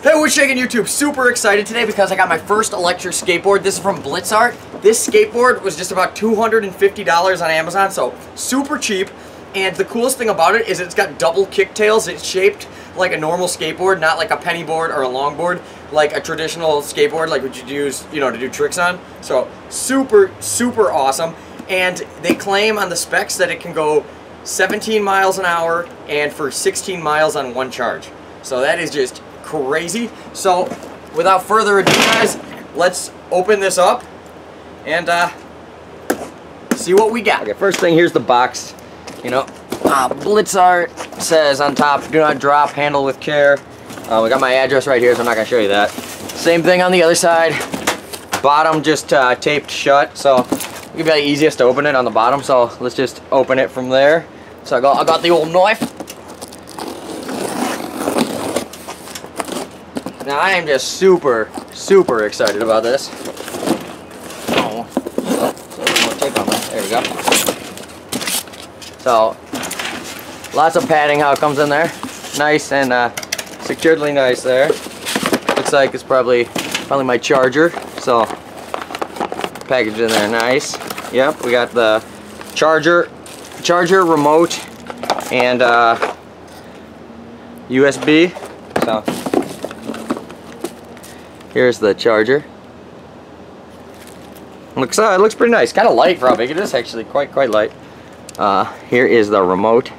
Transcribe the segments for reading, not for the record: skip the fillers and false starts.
Hey, what's shaking YouTube? Super excited today because I got my first electric skateboard. This is from Blitzart. This skateboard was just about $250 on Amazon, so super cheap. And the coolest thing about it is it's got double kicktails. It's shaped like a normal skateboard, not like a penny board or a longboard, like a traditional skateboard, like what you'd use, you know, to do tricks on. So super, super awesome. And they claim on the specs that it can go 17 miles an hour and for 16 miles on one charge. So that is just crazy. So without further ado, guys, let's open this up and see what we got. Okay, first thing, here's the box. You know, Blitzart says on top, do not drop, handle with care. We got my address right here, so I'm not gonna show you that. Same thing on the other side. Bottom just taped shut, so it'll be the easiest to open it on the bottom. So let's just open it from there. So I got the old knife. Now I am just super, super excited about this. Oh, more tape on that. There we go. So, lots of padding how it comes in there. Nice and securely nice there. Looks like it's probably my charger. So, packaged in there, nice. Yep, we got the charger, remote, and USB. So, here's the charger. It looks pretty nice. Kind of light for how big it is. Actually, quite light. Here is the remote.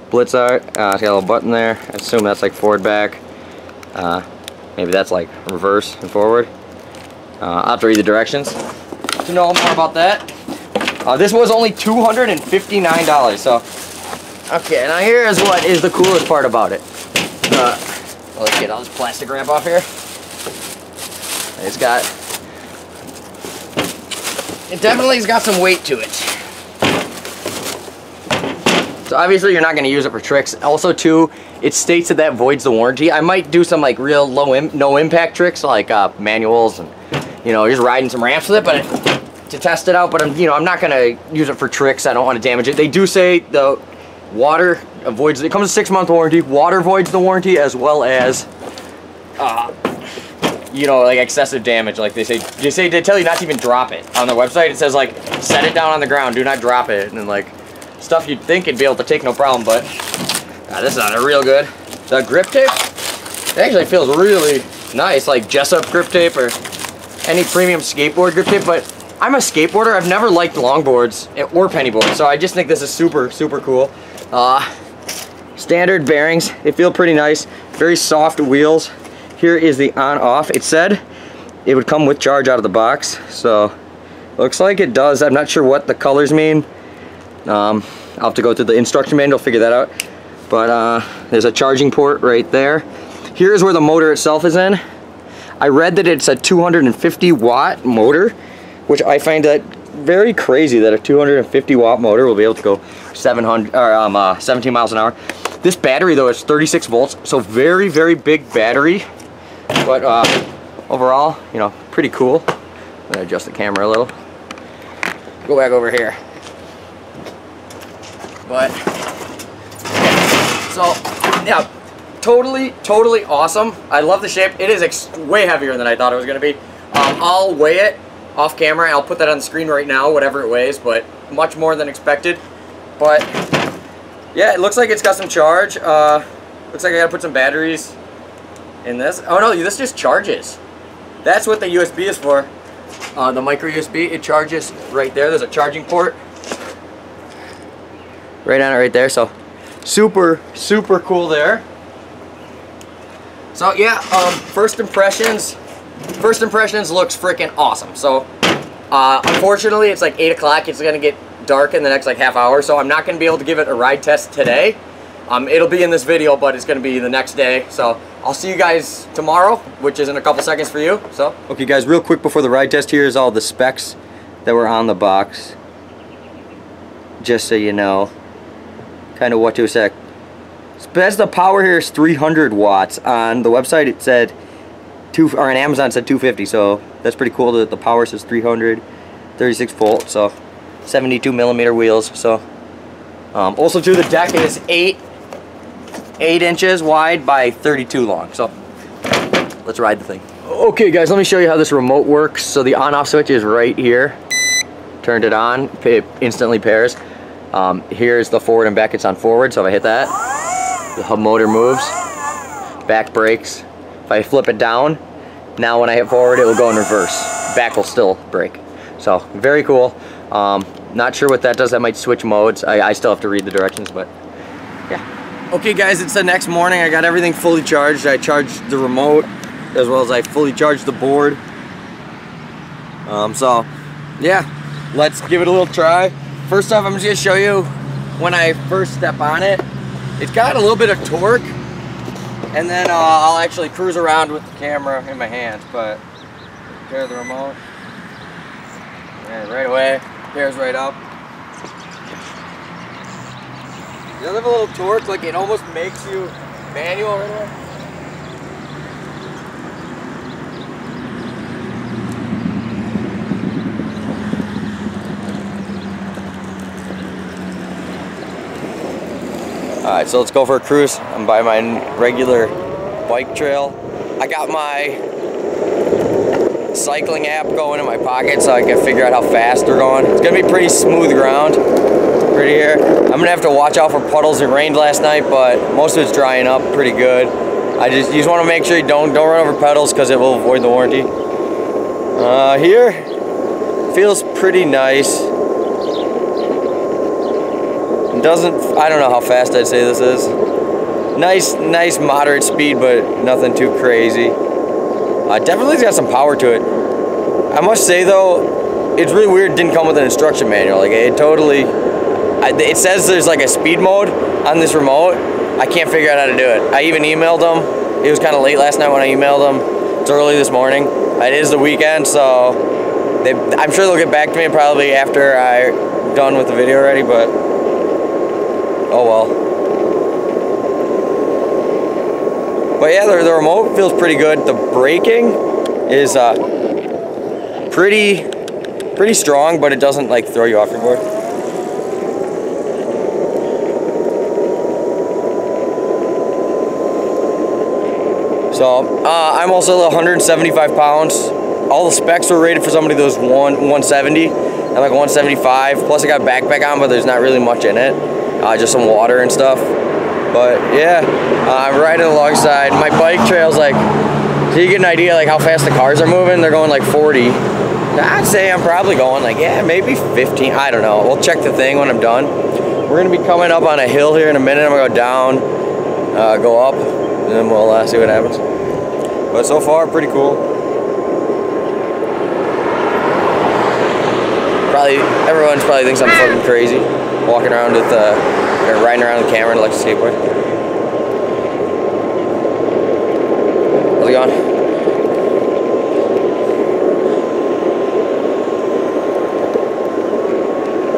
Blitzart. It's got a little button there. I assume that's like forward, back. Maybe that's like reverse and forward. I'll have to read the directions to know more about that. This was only $259. So, okay. Now here is what is the coolest part about it. Let's get all this plastic wrap off here. It definitely has got some weight to it. So obviously you're not going to use it for tricks. Also too, it states that voids the warranty. I might do some like real no impact tricks like manuals and, you know, just riding some ramps with it, but to test it out. But I'm not going to use it for tricks. I don't want to damage it. They do say the water avoids. It comes with a 6-month warranty. Water voids the warranty as well as you know, like excessive damage. Like they tell you not to even drop it. On their website it says like set it down on the ground, do not drop it, and like stuff you'd think it'd be able to take no problem, but this is not real good. The grip tape, it actually feels really nice, like Jessup grip tape or any premium skateboard grip tape. But I'm a skateboarder. I've never liked longboards or penny boards, so I just think this is super, super cool. Standard bearings, they feel pretty nice. Very soft wheels. Here is the on-off. It said it would come with charge out of the box, so looks like it does. I'm not sure what the colors mean. I'll have to go through the instruction manual to figure that out. But there's a charging port right there. Here's where the motor itself is in. I read that it's a 250 watt motor, which I find that very crazy that a 250 watt motor will be able to go 17 miles an hour. This battery though is 36 volts, so very, very big battery. But overall, you know, pretty cool. I'm gonna adjust the camera a little. Go back over here. But so yeah, totally awesome. I love the shape. It is way heavier than I thought it was gonna be. I'll weigh it off camera. I'll put that on the screen right now, whatever it weighs, but much more than expected. But yeah, it looks like it's got some charge. Looks like I gotta put some batteries in this. Oh no, this just charges. That's what the USB is for. The micro USB, it charges right there. There's a charging port right on it right there. So super, super cool there. So yeah, first impressions looks freaking awesome. So unfortunately it's like 8 o'clock. It's gonna get dark in the next like half hour, so I'm not gonna be able to give it a ride test today. It'll be in this video, but it's gonna be the next day. So I'll see you guys tomorrow, which is in a couple seconds for you. So okay guys, real quick before the ride test, here is all the specs that were on the box, just so you know kind of what to expect. As the power here is 300 watts. On the website it said on Amazon it said 250, so that's pretty cool that the power says 300, 36 volts, so 72 millimeter wheels. So also too, the deck is 8 inches wide by 32 long. So let's ride the thing. Okay guys, let me show you how this remote works. So the on-off switch is right here. Turned it on, it instantly pairs. Here's the forward and back, it's on forward, so if I hit that, the hub motor moves, back brakes. If I flip it down, now when I hit forward, it will go in reverse. Back will still brake. So, very cool. Not sure what that does, that might switch modes. I still have to read the directions, but yeah. Okay guys, it's the next morning. I got everything fully charged. I charged the remote, as well as I fully charged the board. So, yeah, let's give it a little try. First off, I'm just gonna show you when I first step on it. It's got a little bit of torque, and then I'll actually cruise around with the camera in my hands, but there's the remote. And right away, pairs right up. It does have a little torque, like it almost makes you manual right away. Alright, so let's go for a cruise. I'm by my regular bike trail. I got my cycling app going in my pocket so I can figure out how fast they're going. It's going to be pretty smooth ground right here. I'm going to have to watch out for puddles. It rained last night, but most of it's drying up pretty good. You just want to make sure you don't run over pedals because it will avoid the warranty. Here, feels pretty nice. I don't know how fast I'd say this is. Nice moderate speed, but nothing too crazy. Definitely got some power to it. I must say though, it's really weird it didn't come with an instruction manual. Like it says there's like a speed mode on this remote. I can't figure out how to do it. I even emailed them. It was kind of late last night when I emailed them. It's early this morning. It is the weekend, so I'm sure they'll get back to me probably after I'm done with the video already, but oh well. But yeah, the remote feels pretty good. The braking is pretty strong, but it doesn't like throw you off your board. So I'm also 175 pounds. All the specs were rated for somebody that was 170. I'm like 175. Plus I got a backpack on, but there's not really much in it. Just some water and stuff. But yeah, I'm riding alongside. My bike trail's like, so you get an idea like how fast the cars are moving. They're going like 40. I'd say I'm probably going like, yeah, maybe 15. I don't know. We'll check the thing when I'm done. We're gonna be coming up on a hill here in a minute. I'm gonna go down, go up, and then we'll see what happens. But so far, pretty cool. Everyone's probably thinks I'm fucking crazy, walking around with or riding around with the camera and electric skateboard. How's it going?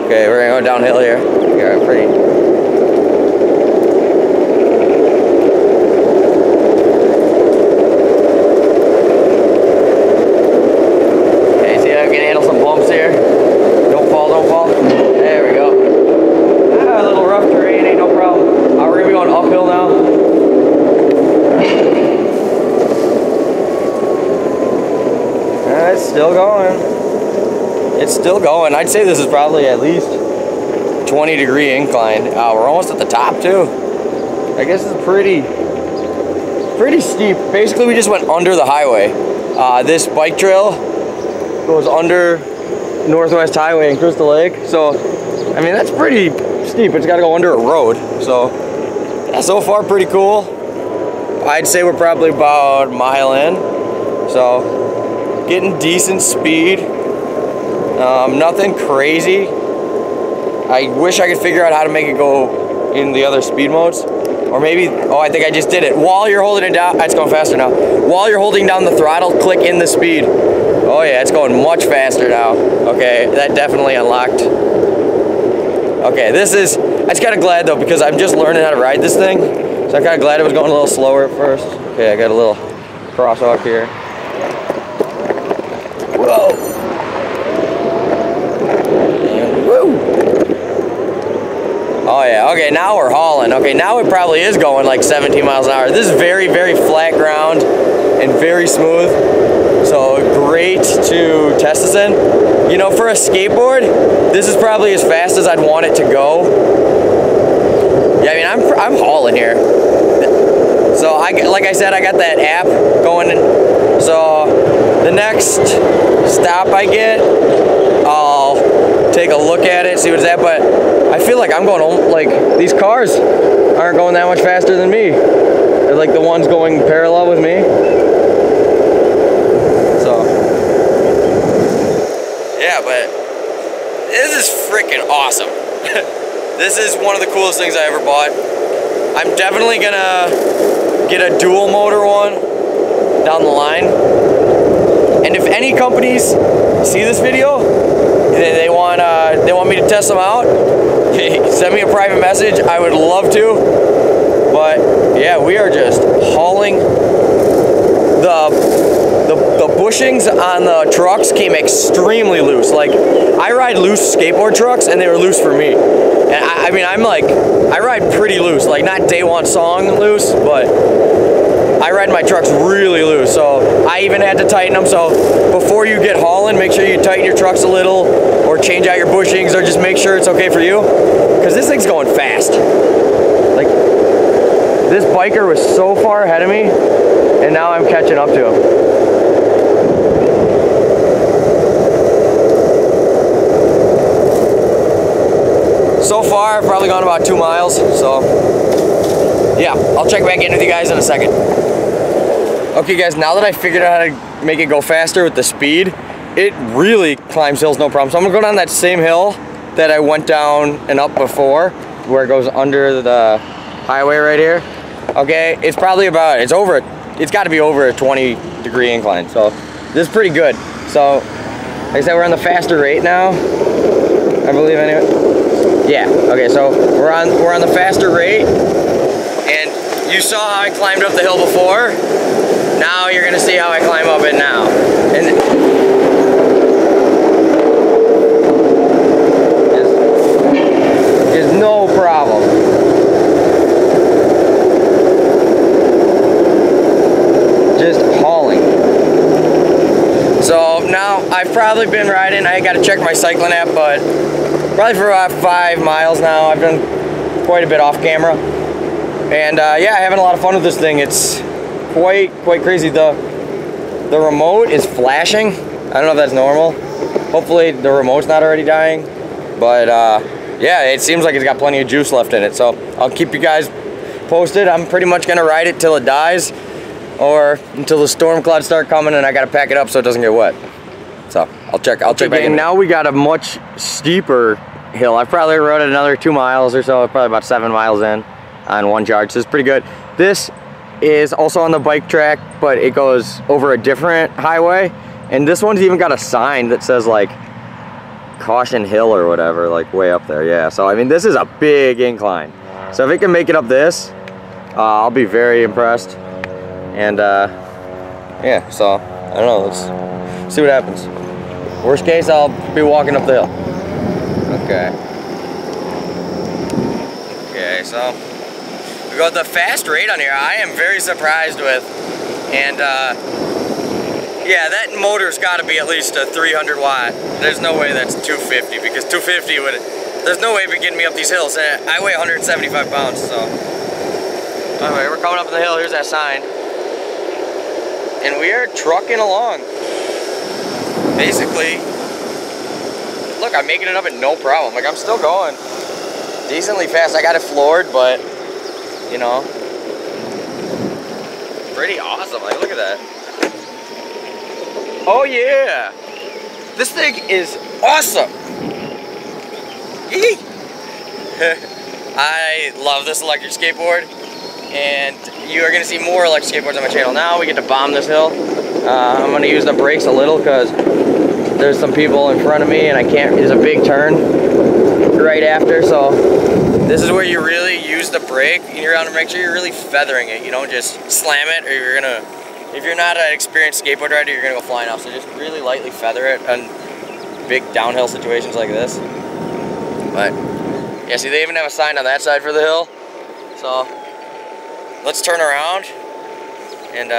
Okay, we're gonna go downhill here. Yeah, pretty. Still going. It's still going. I'd say this is probably at least 20-degree incline. We're almost at the top too. I guess it's pretty steep. Basically, we just went under the highway. This bike trail goes under Northwest Highway in Crystal Lake. So, I mean, that's pretty steep. It's got to go under a road. So, yeah, so far pretty cool. I'd say we're probably about a mile in. So, getting decent speed, nothing crazy. I wish I could figure out how to make it go in the other speed modes. Or maybe, oh, I think I just did it. While you're holding it down, it's going faster now. While you're holding down the throttle, click in the speed. Oh yeah, it's going much faster now. Okay, that definitely unlocked. Okay, I'm just kind of glad though, because I'm just learning how to ride this thing. So I'm kind of glad it was going a little slower at first. Okay, I got a little crosswalk here. Whoa! And woo! Oh yeah, okay, now we're hauling. Okay, now it probably is going like 17 miles an hour. This is very, very flat ground, and very smooth. So great to test this in. You know, for a skateboard, this is probably as fast as I'd want it to go. Yeah, I mean, I'm hauling here. So like I said, I got that app going in. So the next stop I get, I'll take a look at it, see what it's at, but I feel like I'm going, like, these cars aren't going that much faster than me. They're like the ones going parallel with me. So, yeah, but this is freaking awesome. This is one of the coolest things I ever bought. I'm definitely gonna get a dual motor one down the line. And if any companies see this video, they want me to test them out, send me a private message. I would love to. But yeah, we are just hauling. The bushings on the trucks came extremely loose. Like, I ride loose skateboard trucks and they were loose for me. And I mean, I ride pretty loose, like not day one song loose, but I ride my trucks really loose. So I even had to tighten them. So before you get hauling, make sure you tighten your trucks a little or change out your bushings or just make sure it's okay for you. Because this thing's going fast. Like, this biker was so far ahead of me and now I'm catching up to him. So far, I've probably gone about 2 miles, so yeah, I'll check back in with you guys in a second. Okay guys, now that I figured out how to make it go faster with the speed, it really climbs hills no problem. So I'm gonna go down that same hill that I went down and up before, where it goes under the highway right here. Okay, it's probably about, it's gotta be over a 20-degree incline, so this is pretty good. So, like I said, we're on the faster rate now, I believe anyway. Yeah, okay, so we're on the faster rate, and you saw how I climbed up the hill before. Now you're gonna see how I climb up it now. And there's no problem. Just hauling. So now I've probably been riding, I gotta check my cycling app, but probably for about 5 miles now. I've done quite a bit off camera. And yeah, having a lot of fun with this thing. It's quite crazy. The remote is flashing. I don't know if that's normal. Hopefully the remote's not already dying. But yeah, it seems like it's got plenty of juice left in it. So I'll keep you guys posted. I'm pretty much gonna ride it till it dies or until the storm clouds start coming and I gotta pack it up so it doesn't get wet. So I'll check back in. Now we got a much steeper hill. I've probably rode it another 2 miles or so, probably about 7 miles in on one charge, so it's pretty good. This is also on the bike track, but it goes over a different highway, and this one's even got a sign that says like Caution Hill or whatever, like way up there. Yeah, so I mean, this is a big incline. So if it can make it up this, I'll be very impressed. And yeah, so I don't know, let's see what happens. Worst case, I'll be walking up the hill. Okay. Okay, so we got the fast rate on here. I am very surprised with, and yeah, that motor's got to be at least a 300 watt. There's no way that's 250 because 250 would. There's no way of getting me up these hills. I weigh 175 pounds, so. Anyway, we're coming up the hill. Here's that sign, and we are trucking along. Basically, look, I'm making it up at no problem. Like, I'm still going decently fast. I got it floored, but, you know, pretty awesome. Like, look at that. Oh, yeah. This thing is awesome. I love this electric skateboard, and you are going to see more electric skateboards on my channel. Now we get to bomb this hill. I'm going to use the brakes a little because there's some people in front of me and I can't, there's a big turn right after, so this is where you really use the brake and you're going to make sure you're really feathering it. You don't just slam it, or you're going to, if you're not an experienced skateboard rider, you're going to go flying off. So just really lightly feather it on big downhill situations like this. But yeah, see, they even have a sign on that side for the hill. So let's turn around and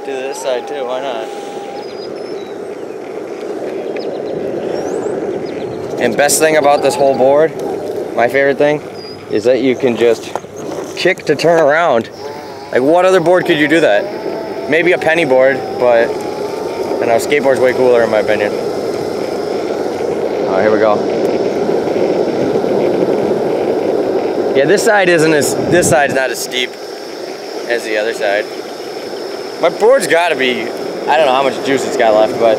to this side too, why not? And best thing about this whole board, my favorite thing, is that you can just kick to turn around. Like, what other board could you do that? Maybe a penny board, but I know skateboard's way cooler in my opinion. Oh, here we go. Yeah, this side's not as steep as the other side. My board's gotta be, I don't know how much juice it's got left, but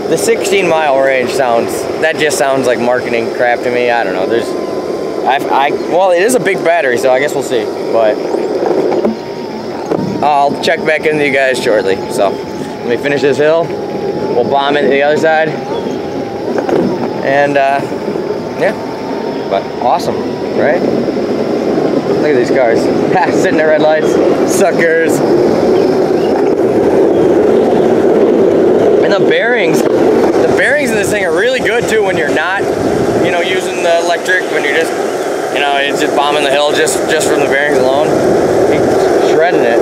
the 16-mile range just sounds like marketing crap to me. I don't know, well, it is a big battery, so I guess we'll see, but I'll check back in with you guys shortly. So let me finish this hill, we'll bomb it to the other side, and yeah, but awesome, right? Look at these cars, sitting at red lights, suckers. And the bearings in this thing are really good too when you're not, you know, using the electric, when you're just, you know, it's just bombing the hill just from the bearings alone. You're shredding it.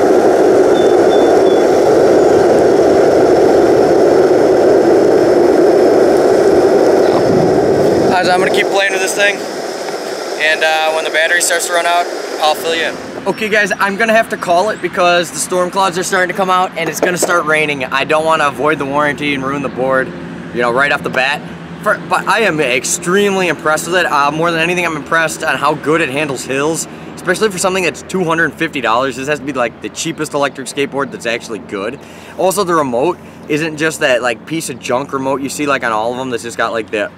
So I'm gonna keep playing with this thing, and when the battery starts to run out, I'll fill you in. Okay guys, I'm gonna have to call it because the storm clouds are starting to come out and it's gonna start raining. I don't want to avoid the warranty and ruin the board, you know, right off the bat. But I am extremely impressed with it. More than anything, I'm impressed on how good it handles hills, especially for something that's $250. This has to be like the cheapest electric skateboard that's actually good. Also, the remote isn't just that like piece of junk remote you see like on all of them that's just got like the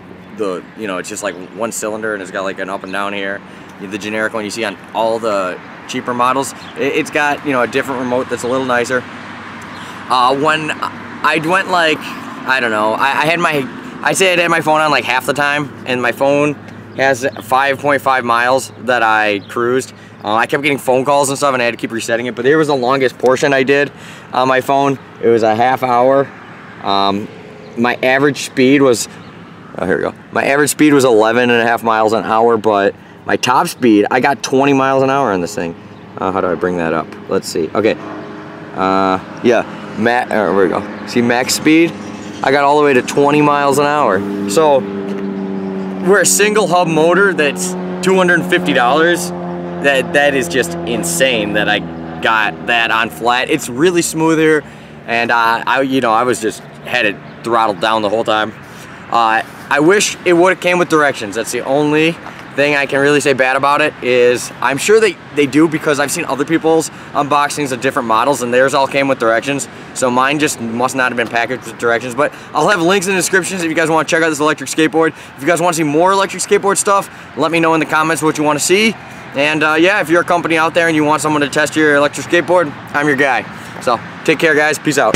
you know, it's just like one cylinder and it's got like an up and down here. The generic one you see on all the cheaper models, it's got, you know, a different remote that's a little nicer. When I went like, I don't know, I say I had my phone on like half the time, and my phone has 5.5 miles that I cruised. I kept getting phone calls and stuff and I had to keep resetting it, but here was the longest portion I did on my phone. It was a half hour. My average speed was, oh, here we go. My average speed was 11.5 miles an hour, but my top speed, I got 20 miles an hour on this thing. How do I bring that up? Let's see. Okay. Yeah, there we go. See, max speed, I got all the way to 20 miles an hour. So, we're a single hub motor that's $250. That is just insane that I got that on flat. It's really smooth here, and I was just had it throttled down the whole time. I wish it would have came with directions. That's the only thing I can really say bad about it. Is I'm sure they do, because I've seen other people's unboxings of different models and theirs all came with directions. So mine just must not have been packaged with directions. But I'll have links in the descriptions if you guys want to check out this electric skateboard. If you guys want to see more electric skateboard stuff, let me know in the comments what you want to see. And yeah, if you're a company out there and you want someone to test your electric skateboard, I'm your guy. So take care guys, peace out.